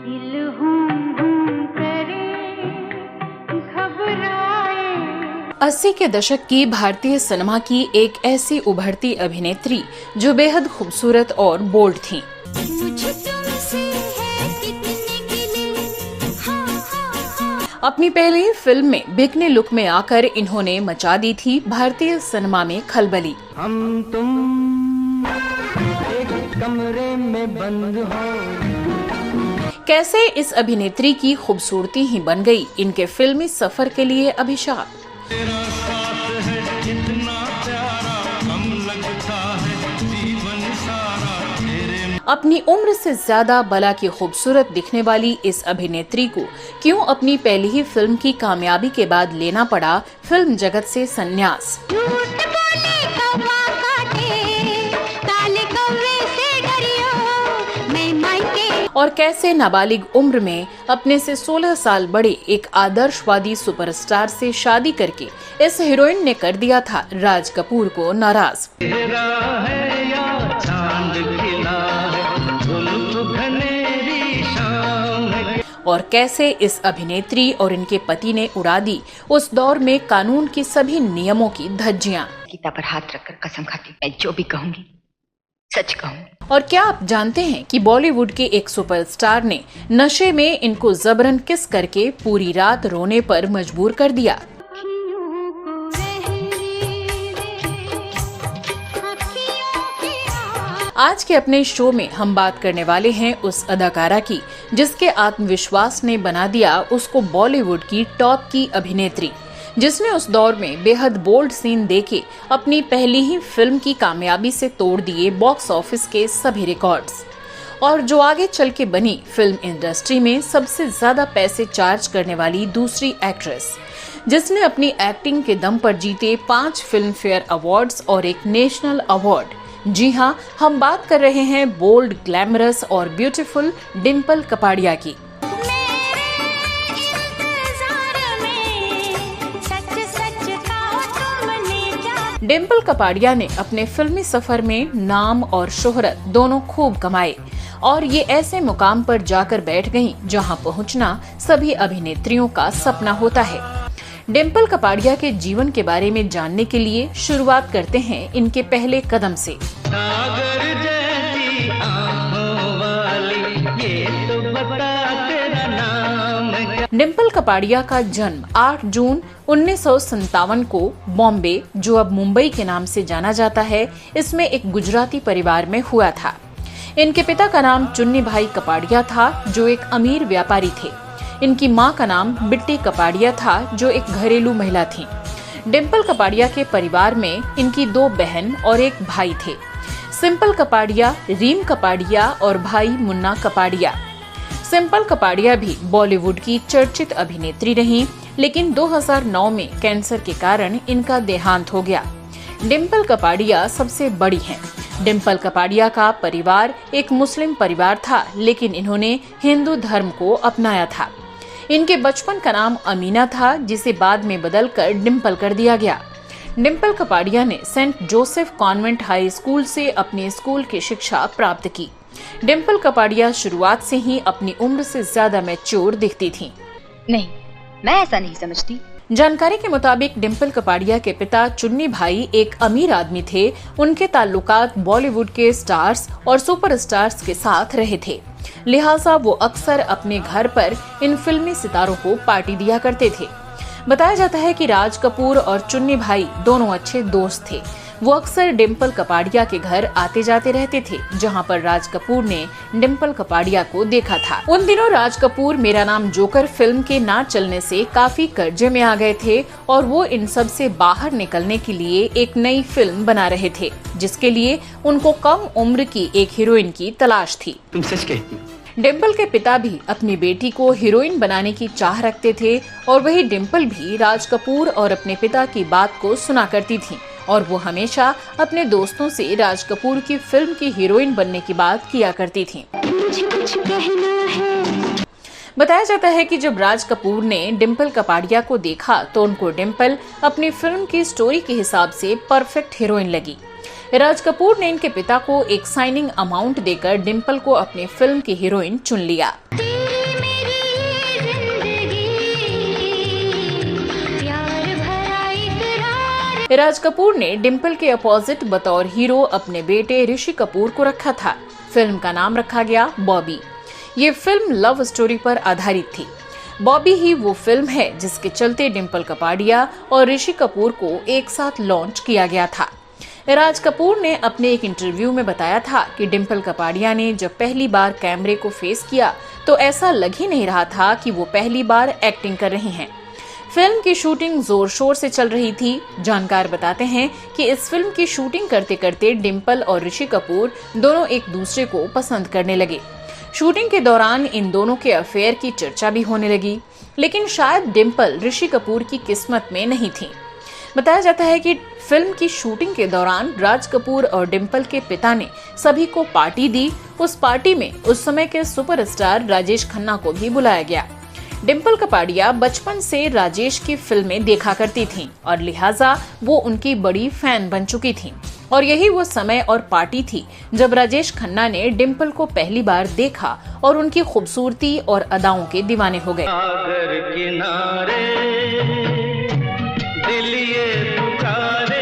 दिल हूँ करे घबराए। 80 के दशक की भारतीय सिनेमा की एक ऐसी उभरती अभिनेत्री जो बेहद खूबसूरत और बोल्ड थीं। अपनी पहली फिल्म में बिकनी लुक में आकर इन्होंने मचा दी थी भारतीय सिनेमा में खलबली। हम तुम एक कमरे में बंद हो। कैसे इस अभिनेत्री की खूबसूरती ही बन गई इनके फिल्मी सफर के लिए अभिशाप। तेरा साथ है इतना प्यारा, हम लगता है जीवन सारा तेरे। अपनी उम्र से ज्यादा बला की खूबसूरत दिखने वाली इस अभिनेत्री को क्यों अपनी पहली ही फिल्म की कामयाबी के बाद लेना पड़ा फिल्म जगत से संन्यास। और कैसे नाबालिग उम्र में अपने से 16 साल बड़े एक आदर्शवादी सुपरस्टार से शादी करके इस हीरोइन ने कर दिया था राज कपूर को नाराज। और कैसे इस अभिनेत्री और इनके पति ने उड़ा दी उस दौर में कानून की सभी नियमों की धज्जियां। गीता पर हाथ रखकर कसम खाती, मैं जो भी कहूंगी सच कहूंगी। और क्या आप जानते हैं कि बॉलीवुड के एक सुपरस्टार ने नशे में इनको जबरन किस करके पूरी रात रोने पर मजबूर कर दिया। आज के अपने शो में हम बात करने वाले हैं उस अदाकारा की जिसके आत्मविश्वास ने बना दिया उसको बॉलीवुड की टॉप की अभिनेत्री, जिसने उस दौर में बेहद बोल्ड सीन देके अपनी पहली ही फिल्म की कामयाबी से तोड़ दिए बॉक्स ऑफिस के सभी रिकॉर्ड्स, और जो आगे चल के बनी फिल्म इंडस्ट्री में सबसे ज्यादा पैसे चार्ज करने वाली दूसरी एक्ट्रेस, जिसने अपनी एक्टिंग के दम पर जीते 5 फिल्म फेयर अवार्ड्स और एक नेशनल अवार्ड। जी हाँ, हम बात कर रहे हैं बोल्ड, ग्लैमरस और ब्यूटीफुल डिम्पल कपाड़िया की। डिम्पल कपाड़िया ने अपने फिल्मी सफर में नाम और शोहरत दोनों खूब कमाए और ये ऐसे मुकाम पर जाकर बैठ गईं जहां पहुंचना सभी अभिनेत्रियों का सपना होता है। डिम्पल कपाड़िया के जीवन के बारे में जानने के लिए शुरुआत करते हैं इनके पहले कदम से। डिम्पल कपाड़िया का जन्म 8 जून 1957 को बॉम्बे, जो अब मुंबई के नाम से जाना जाता है, इसमें एक गुजराती परिवार में हुआ था। इनके पिता का नाम चुन्नी भाई कपाड़िया था जो एक अमीर व्यापारी थे। इनकी मां का नाम बिट्टी कपाड़िया था जो एक घरेलू महिला थी। डिम्पल कपाड़िया के परिवार में इनकी 2 बहन और एक भाई थे, सिंपल कपाड़िया, रीम कपाड़िया और भाई मुन्ना कपाड़िया। सिंपल कपाड़िया भी बॉलीवुड की चर्चित अभिनेत्री रहीं, लेकिन 2009 में कैंसर के कारण इनका देहांत हो गया। डिम्पल कपाड़िया सबसे बड़ी हैं। डिम्पल कपाड़िया का परिवार एक मुस्लिम परिवार था, लेकिन इन्होंने हिंदू धर्म को अपनाया था। इनके बचपन का नाम अमीना था, जिसे बाद में बदलकर डिम्पल कर दिया गया। डिम्पल कपाड़िया ने Saint Joseph Convent High School से अपने स्कूल की शिक्षा प्राप्त की। डिम्पल कपाड़िया शुरुआत से ही अपनी उम्र से ज्यादा मैच्योर दिखती थीं। नहीं, मैं ऐसा नहीं समझती। जानकारी के मुताबिक डिम्पल कपाड़िया के पिता चुन्नी भाई एक अमीर आदमी थे। उनके ताल्लुकात बॉलीवुड के स्टार्स और सुपरस्टार्स के साथ रहे थे, लिहाजा वो अक्सर अपने घर पर इन फिल्मी सितारों को पार्टी दिया करते थे। बताया जाता है कि राज कपूर और चुन्नी भाई दोनों अच्छे दोस्त थे। वो अक्सर डिम्पल कपाड़िया के घर आते जाते रहते थे, जहां पर राज कपूर ने डिम्पल कपाड़िया को देखा था। उन दिनों राज कपूर मेरा नाम जोकर फिल्म के ना चलने से काफी कर्जे में आ गए थे और वो इन सब से बाहर निकलने के लिए एक नई फिल्म बना रहे थे, जिसके लिए उनको कम उम्र की एक हीरोइन की तलाश थी। तुम सच कहती हो? डिम्पल के पिता भी अपनी बेटी को हीरोइन बनाने की चाह रखते थे और वही डिम्पल भी राज कपूर और अपने पिता की बात को सुना करती थी और वो हमेशा अपने दोस्तों से राज कपूर की फिल्म की हीरोइन बनने की बात किया करती थी। बताया जाता है कि जब राज कपूर ने डिम्पल कपाड़िया को देखा तो उनको डिम्पल अपनी फिल्म की स्टोरी के हिसाब से परफेक्ट हीरोइन लगी। राज कपूर ने इनके पिता को एक साइनिंग अमाउंट देकर डिम्पल को अपनी फिल्म की हीरोइन चुन लिया। राज कपूर ने डिम्पल के अपोजिट बतौर हीरो अपने बेटे ऋषि कपूर को रखा था। फिल्म का नाम रखा गया बॉबी। ये फिल्म लव स्टोरी पर आधारित थी। बॉबी ही वो फिल्म है जिसके चलते डिम्पल कपाड़िया और ऋषि कपूर को एक साथ लॉन्च किया गया था। राज कपूर ने अपने एक इंटरव्यू में बताया था कि डिम्पल कपाड़िया ने जब पहली बार कैमरे को फेस किया तो ऐसा लग ही नहीं रहा था कि वो पहली बार एक्टिंग कर रही हैं। फिल्म की शूटिंग जोर शोर से चल रही थी। जानकार बताते हैं कि इस फिल्म की शूटिंग करते करते डिम्पल और ऋषि कपूर दोनों एक दूसरे को पसंद करने लगे। शूटिंग के दौरान इन दोनों के अफेयर की चर्चा भी होने लगी, लेकिन शायद डिम्पल ऋषि कपूर की किस्मत में नहीं थी। बताया जाता है कि फिल्म की शूटिंग के दौरान राज कपूर और डिम्पल के पिता ने सभी को पार्टी दी। उस पार्टी में उस समय के सुपरस्टार राजेश खन्ना को भी बुलाया गया। डिम्पल कपाड़िया बचपन से राजेश की फिल्में देखा करती थीं और लिहाजा वो उनकी बड़ी फैन बन चुकी थीं। और यही वो समय और पार्टी थी जब राजेश खन्ना ने डिम्पल को पहली बार देखा और उनकी खूबसूरती और अदाओं के दीवाने हो गए। सागर किनारे दिल ये पुकारे।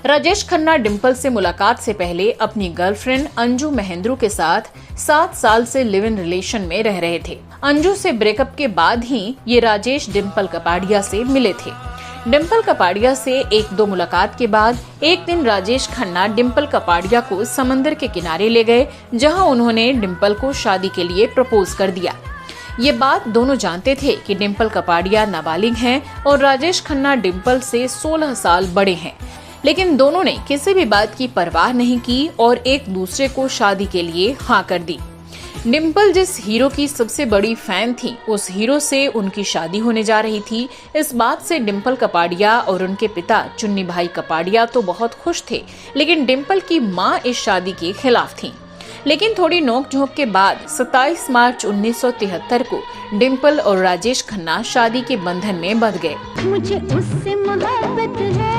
राजेश खन्ना डिम्पल से मुलाकात से पहले अपनी गर्लफ्रेंड अंजू महेंद्रू के साथ 7 साल से लिव इन रिलेशन में रह रहे थे। अंजू से ब्रेकअप के बाद ही ये राजेश डिम्पल कपाड़िया से मिले थे। डिम्पल कपाड़िया से 1-2 मुलाकात के बाद एक दिन राजेश खन्ना डिम्पल कपाड़िया को समंदर के किनारे ले गए, जहां उन्होंने डिम्पल को शादी के लिए प्रपोज कर दिया। ये बात दोनों जानते थे कि डिम्पल कपाड़िया नाबालिग हैं और राजेश खन्ना डिम्पल से 16 साल बड़े हैं, लेकिन दोनों ने किसी भी बात की परवाह नहीं की और एक दूसरे को शादी के लिए हाँ कर दी। डिम्पल जिस हीरो की सबसे बड़ी फैन थी, उस हीरो से उनकी शादी होने जा रही थी। इस बात से डिम्पल कपाड़िया और उनके पिता चुन्नी भाई कपाड़िया तो बहुत खुश थे, लेकिन डिम्पल की माँ इस शादी के खिलाफ थी। लेकिन थोड़ी नोक-झोंक के बाद 27 मार्च 1973 को डिम्पल और राजेश खन्ना शादी के बंधन में बंध गए। मुझे उससे मोहब्बत है।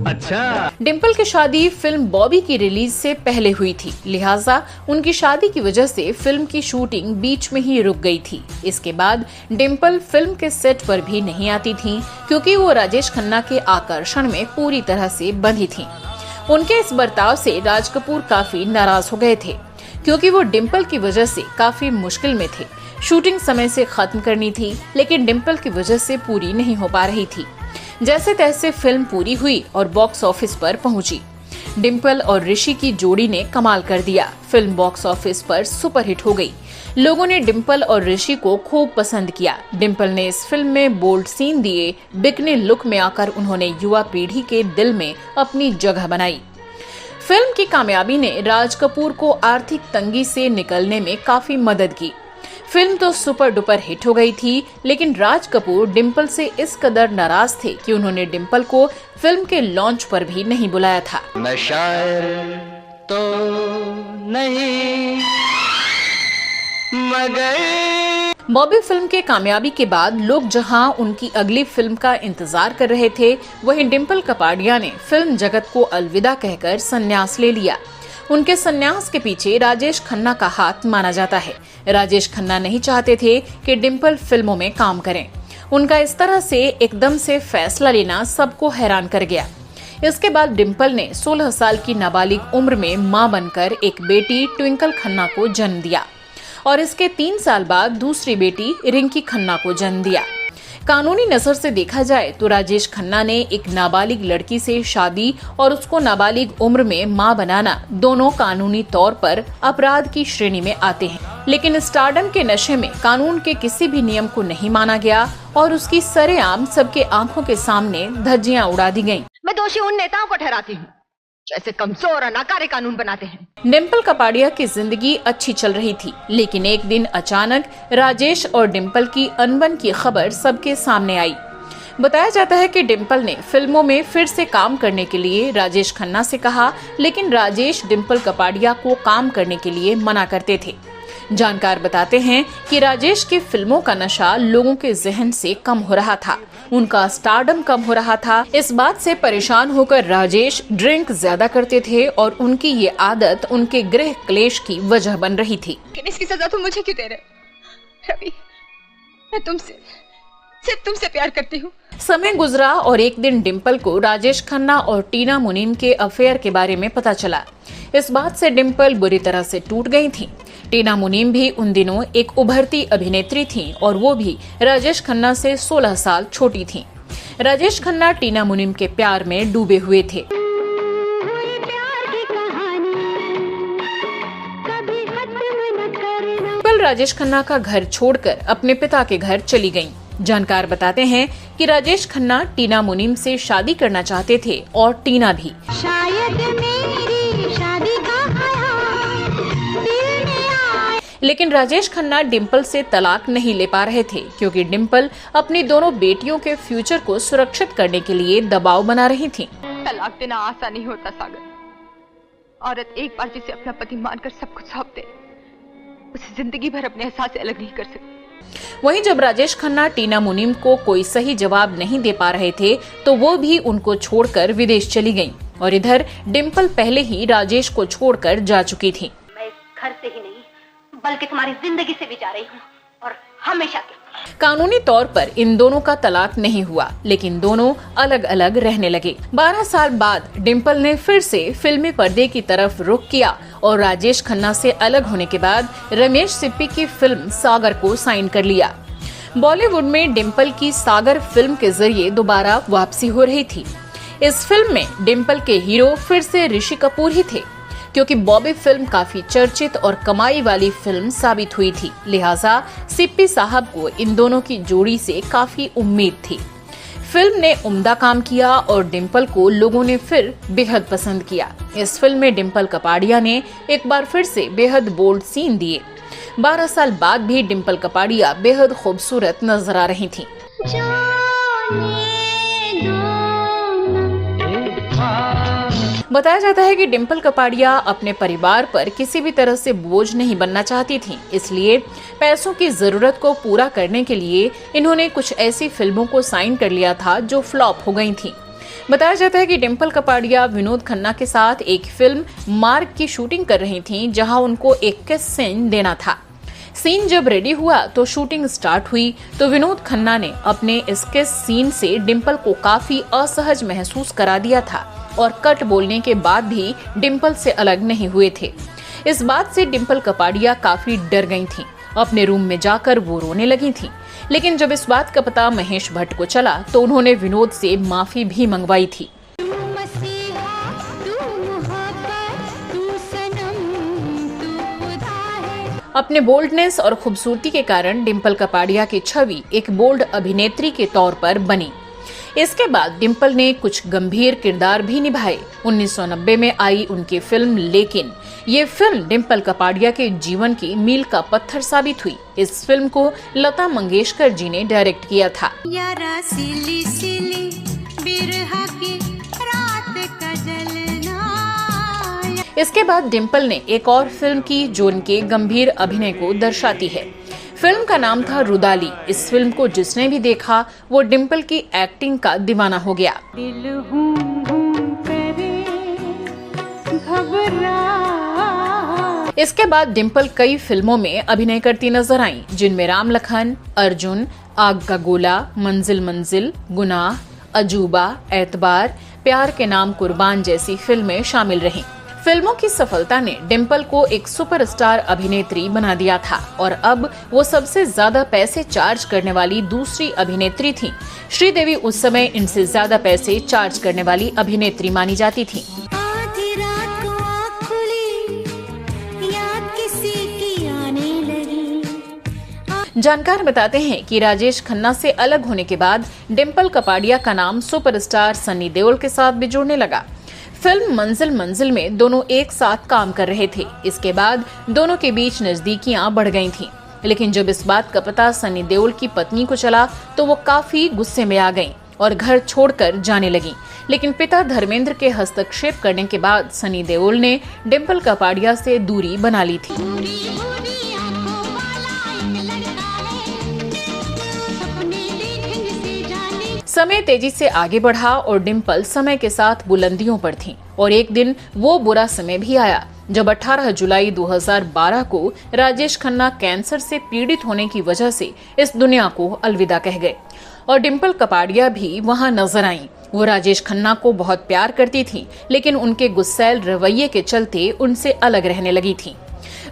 अच्छा, डिम्पल की शादी फिल्म बॉबी की रिलीज से पहले हुई थी, लिहाजा उनकी शादी की वजह से फिल्म की शूटिंग बीच में ही रुक गई थी। इसके बाद डिम्पल फिल्म के सेट पर भी नहीं आती थीं, क्योंकि वो राजेश खन्ना के आकर्षण में पूरी तरह से बंधी थीं। उनके इस बर्ताव से राज कपूर काफी नाराज हो गए थे, क्योंकि वो डिम्पल की वजह से काफी मुश्किल में थे। शूटिंग समय से खत्म करनी थी, लेकिन डिम्पल की वजह से पूरी नहीं हो पा रही थी। जैसे तैसे फिल्म पूरी हुई और बॉक्स ऑफिस पर पहुंची। डिम्पल और ऋषि की जोड़ी ने कमाल कर दिया। फिल्म बॉक्स ऑफिस पर सुपरहिट हो गई। लोगों ने डिम्पल और ऋषि को खूब पसंद किया। डिम्पल ने इस फिल्म में बोल्ड सीन दिए। बिकनी लुक में आकर उन्होंने युवा पीढ़ी के दिल में अपनी जगह बनाई। फिल्म की कामयाबी ने राज कपूर को आर्थिक तंगी से निकलने में काफी मदद की। फिल्म तो सुपर डुपर हिट हो गई थी, लेकिन राज कपूर डिम्पल से इस कदर नाराज थे कि उन्होंने डिम्पल को फिल्म के लॉन्च पर भी नहीं बुलाया था। मैं शायर तो नहीं मगर। बॉबी फिल्म के कामयाबी के बाद लोग जहां उनकी अगली फिल्म का इंतजार कर रहे थे, वहीं डिम्पल कपाड़िया ने फिल्म जगत को अलविदा कहकर संन्यास ले लिया। उनके संन्यास के पीछे राजेश खन्ना का हाथ माना जाता है। राजेश खन्ना नहीं चाहते थे कि डिम्पल फिल्मों में काम करें। उनका इस तरह से एकदम से फैसला लेना सबको हैरान कर गया। इसके बाद डिम्पल ने 16 साल की नाबालिग उम्र में मां बनकर एक बेटी ट्विंकल खन्ना को जन्म दिया और इसके 3 साल बाद दूसरी बेटी रिंकी खन्ना को जन्म दिया। कानूनी नजर से देखा जाए तो राजेश खन्ना ने एक नाबालिग लड़की से शादी और उसको नाबालिग उम्र में मां बनाना दोनों कानूनी तौर पर अपराध की श्रेणी में आते हैं, लेकिन स्टारडम के नशे में कानून के किसी भी नियम को नहीं माना गया और उसकी सरेआम सबके आंखों के सामने धज्जियां उड़ा दी गयी। मैं दोषी उन नेताओं को ठहराती हूँ जैसे कमजोर और नाकारे कानून बनाते हैं। डिम्पल कपाड़िया की जिंदगी अच्छी चल रही थी, लेकिन एक दिन अचानक राजेश और डिम्पल की अनबन की खबर सबके सामने आई। बताया जाता है कि डिम्पल ने फिल्मों में फिर से काम करने के लिए राजेश खन्ना से कहा, लेकिन राजेश डिम्पल कपाड़िया को काम करने के लिए मना करते थे। जानकार बताते हैं कि राजेश की फिल्मों का नशा लोगों के जहन से कम हो रहा था, उनका स्टारडम कम हो रहा था। इस बात से परेशान होकर राजेश ड्रिंक ज्यादा करते थे और उनकी ये आदत उनके गृह क्लेश की वजह बन रही थी। लेकिन इसकी सजा तुम मुझे क्यों दे रहे हो? रवि, मैं तुमसे सिर्फ तुमसे प्यार करती हूँ। समय गुजरा और एक दिन डिम्पल को राजेश खन्ना और टीना मुनीम के अफेयर के बारे में पता चला। इस बात से डिम्पल बुरी तरह से टूट गई थी। टीना मुनीम भी उन दिनों एक उभरती अभिनेत्री थीं और वो भी राजेश खन्ना से 16 साल छोटी थीं। राजेश खन्ना टीना मुनीम के प्यार में डूबे हुए थे। डिम्पल राजेश खन्ना का घर छोड़कर अपने पिता के घर चली गईं। जानकार बताते हैं कि राजेश खन्ना टीना मुनीम से शादी करना चाहते थे और टीना भी। शायद मेरी शादी का लेकिन राजेश खन्ना डिम्पल से तलाक नहीं ले पा रहे थे क्योंकि डिम्पल अपनी दोनों बेटियों के फ्यूचर को सुरक्षित करने के लिए दबाव बना रही थी। तलाक देना आसान नहीं होता सागर। औरत एक बार जिसे अपना पति मानकर सब कुछ सौंप दे, उसे जिंदगी भर अपने एहसास से अलग नहीं कर सकती। वहीं जब राजेश खन्ना टीना मुनीम को कोई सही जवाब नहीं दे पा रहे थे तो वो भी उनको छोड़कर विदेश चली गईं और इधर डिम्पल पहले ही राजेश को छोड़कर जा चुकी थी। मैं इस घर से ही नहीं बल्कि तुम्हारी जिंदगी से भी जा रही हूँ और हमेशा के। कानूनी तौर पर इन दोनों का तलाक नहीं हुआ लेकिन दोनों अलग अलग रहने लगे। 12 साल बाद डिम्पल ने फिर से फिल्मी पर्दे की तरफ रुख किया और राजेश खन्ना से अलग होने के बाद रमेश सिप्पी की फिल्म सागर को साइन कर लिया। बॉलीवुड में डिम्पल की सागर फिल्म के जरिए दोबारा वापसी हो रही थी। इस फिल्म में डिम्पल के हीरो फिर से ऋषि कपूर ही थे क्योंकि बॉबी फिल्म काफी चर्चित और कमाई वाली फिल्म साबित हुई थी, लिहाजा सिप्पी साहब को इन दोनों की जोड़ी से काफी उम्मीद थी। फिल्म ने उम्दा काम किया और डिम्पल को लोगों ने फिर बेहद पसंद किया। इस फिल्म में डिम्पल कपाड़िया ने एक बार फिर से बेहद बोल्ड सीन दिए। 12 साल बाद भी डिम्पल कपाड़िया बेहद खूबसूरत नजर आ रही थीं। बताया जाता है कि डिम्पल कपाड़िया अपने परिवार पर किसी भी तरह से बोझ नहीं बनना चाहती थीं, इसलिए पैसों की जरूरत को पूरा करने के लिए इन्होंने कुछ ऐसी फिल्मों को साइन कर लिया था जो फ्लॉप हो गई थीं। बताया जाता है कि डिम्पल कपाड़िया विनोद खन्ना के साथ एक फिल्म मार्ग की शूटिंग कर रही थीं, जहां उनको 21 सीन देना था। सीन जब रेडी हुआ तो शूटिंग स्टार्ट हुई तो विनोद खन्ना ने अपने इस सीन से डिम्पल को काफी असहज महसूस करा दिया था और कट बोलने के बाद भी डिम्पल से अलग नहीं हुए थे। इस बात से डिम्पल कपाड़िया काफी डर गई थीं। अपने रूम में जाकर वो रोने लगी थीं। लेकिन जब इस बात का पता महेश भट्ट को चला तो उन्होंने विनोद से माफी भी मंगवाई थी। अपने बोल्डनेस और खूबसूरती के कारण डिम्पल कपाड़िया की छवि एक बोल्ड अभिनेत्री के तौर पर बनी। इसके बाद डिम्पल ने कुछ गंभीर किरदार भी निभाए। 1990 में आई उनकी फिल्म लेकिन ये फिल्म डिम्पल कपाड़िया के जीवन की मील का पत्थर साबित हुई। इस फिल्म को लता मंगेशकर जी ने डायरेक्ट किया था। यारा सिली सिली बिरहा की रात का जलना। इसके बाद डिम्पल ने एक और फिल्म की जो उनके गंभीर अभिनय को दर्शाती है। फिल्म का नाम था रुदाली। इस फिल्म को जिसने भी देखा वो डिम्पल की एक्टिंग का दीवाना हो गया। दिल हूँ करे घबरा। इसके बाद डिम्पल कई फिल्मों में अभिनय करती नजर आईं, जिनमें राम लखन, अर्जुन, आग का गोला, मंजिल मंजिल, गुनाह, अजूबा, एतबार, प्यार के नाम कुर्बान जैसी फिल्में शामिल रहीं। फिल्मों की सफलता ने डिम्पल को एक सुपरस्टार अभिनेत्री बना दिया था और अब वो सबसे ज्यादा पैसे चार्ज करने वाली दूसरी अभिनेत्री थीं। श्रीदेवी उस समय इनसे ज्यादा पैसे चार्ज करने वाली अभिनेत्री मानी जाती थीं। आधी रात को आँख खुली, याद किसी की आने लगी। जानकार बताते हैं कि राजेश खन्ना से अलग होने के बाद डिम्पल कपाड़िया का नाम सुपरस्टार सनी देओल के साथ भी जुड़ने लगा। फिल्म मंजिल मंजिल में दोनों एक साथ काम कर रहे थे। इसके बाद दोनों के बीच नजदीकियां बढ़ गई थीं। लेकिन जब इस बात का पता सनी देओल की पत्नी को चला तो वो काफी गुस्से में आ गईं और घर छोड़कर जाने लगीं। लेकिन पिता धर्मेंद्र के हस्तक्षेप करने के बाद सनी देओल ने डिम्पल कपाड़िया से दूरी बना ली थी। समय तेजी से आगे बढ़ा और डिम्पल समय के साथ बुलंदियों पर थीं और एक दिन वो बुरा समय भी आया जब 18 जुलाई 2012 को राजेश खन्ना कैंसर से पीड़ित होने की वजह से इस दुनिया को अलविदा कह गए और डिम्पल कपाड़िया भी वहां नजर आईं। वो राजेश खन्ना को बहुत प्यार करती थीं, लेकिन उनके गुस्सैल रवैये के चलते उनसे अलग रहने लगी थीं।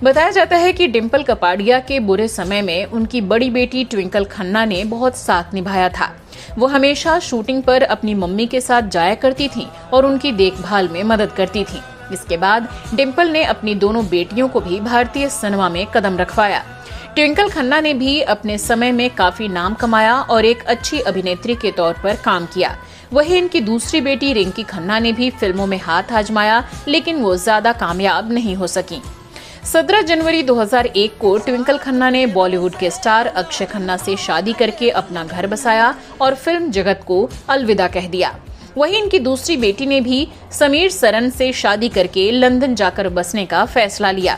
बताया जाता है कि डिम्पल कपाड़िया के बुरे समय में उनकी बड़ी बेटी ट्विंकल खन्ना ने बहुत साथ निभाया था। वो हमेशा शूटिंग पर अपनी मम्मी के साथ जाया करती थीं और उनकी देखभाल में मदद करती थीं। इसके बाद डिम्पल ने अपनी दोनों बेटियों को भी भारतीय सिनेमा में कदम रखवाया। ट्विंकल खन्ना ने भी अपने समय में काफी नाम कमाया और एक अच्छी अभिनेत्री के तौर पर काम किया। वहीं इनकी दूसरी बेटी रिंकी खन्ना ने भी फिल्मों में हाथ आजमाया, लेकिन वो ज्यादा कामयाब नहीं हो सकी। 17 जनवरी 2001 को ट्विंकल खन्ना ने बॉलीवुड के स्टार अक्षय खन्ना से शादी करके अपना घर बसाया और फिल्म जगत को अलविदा कह दिया। वहीं इनकी दूसरी बेटी ने भी समीर सरन से शादी करके लंदन जाकर बसने का फैसला लिया।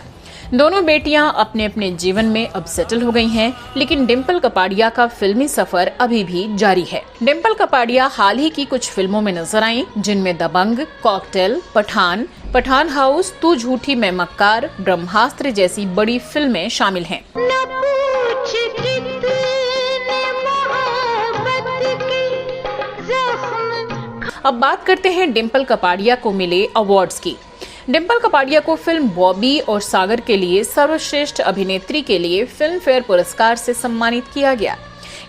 दोनों बेटियां अपने अपने जीवन में अब सेटल हो गई हैं, लेकिन डिम्पल कपाड़िया का फिल्मी सफर अभी भी जारी है। डिम्पल कपाड़िया हाल ही की कुछ फिल्मों में नजर आईं, जिनमें दबंग, कॉकटेल, पठान हाउस, तू झूठी मैं मक्कार, ब्रह्मास्त्र जैसी बड़ी फिल्में शामिल हैं। न पूछ कितने मोहब्बत के जख्म। अब बात करते हैं डिम्पल कपाड़िया को मिले अवार्ड्स की। डिम्पल कपाड़िया को फिल्म बॉबी और सागर के लिए सर्वश्रेष्ठ अभिनेत्री के लिए फिल्म फेयर पुरस्कार से सम्मानित किया गया।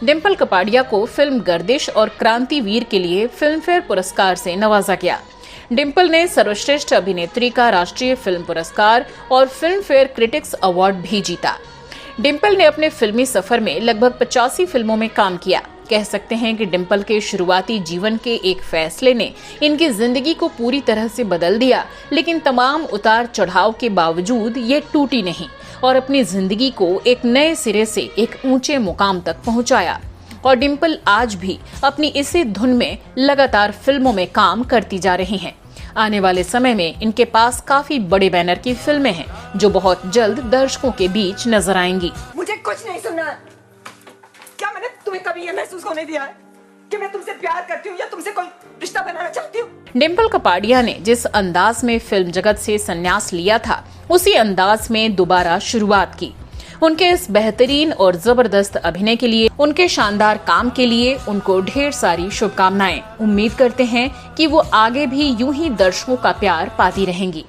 डिम्पल कपाड़िया को फिल्म गर्दिश और क्रांतिवीर के लिए फिल्म फेयर पुरस्कार से नवाजा गया। डिम्पल ने सर्वश्रेष्ठ अभिनेत्री का राष्ट्रीय फिल्म पुरस्कार और फिल्म फेयर क्रिटिक्स अवार्ड भी जीता। डिम्पल ने अपने फिल्मी सफर में लगभग 85 फिल्मों में काम किया। कह सकते हैं कि डिम्पल के शुरुआती जीवन के एक फैसले ने इनकी जिंदगी को पूरी तरह से बदल दिया, लेकिन तमाम उतार चढ़ाव के बावजूद ये टूटी नहीं और अपनी जिंदगी को एक नए सिरे से एक ऊंचे मुकाम तक पहुंचाया। और डिम्पल आज भी अपनी इसी धुन में लगातार फिल्मों में काम करती जा रही हैं। आने वाले समय में इनके पास काफी बड़े बैनर की फिल्में हैं, जो बहुत जल्द दर्शकों के बीच नजर आएंगी। मुझे कुछ नहीं सुनना। क्या मैंने तुम्हें कभी ये महसूस होने दिया है कि मैं तुमसे प्यार करती हूँ या तुमसे कोई रिश्ता बनाना चाहती हूँ? डिम्पल कपाड़िया ने जिस अंदाज में फिल्म जगत से संन्यास लिया था, उसी अंदाज में दोबारा शुरुआत की। उनके इस बेहतरीन और जबरदस्त अभिनय के लिए, उनके शानदार काम के लिए उनको ढेर सारी शुभकामनाएं। उम्मीद करते हैं कि वो आगे भी यूं ही दर्शकों का प्यार पाती रहेंगी।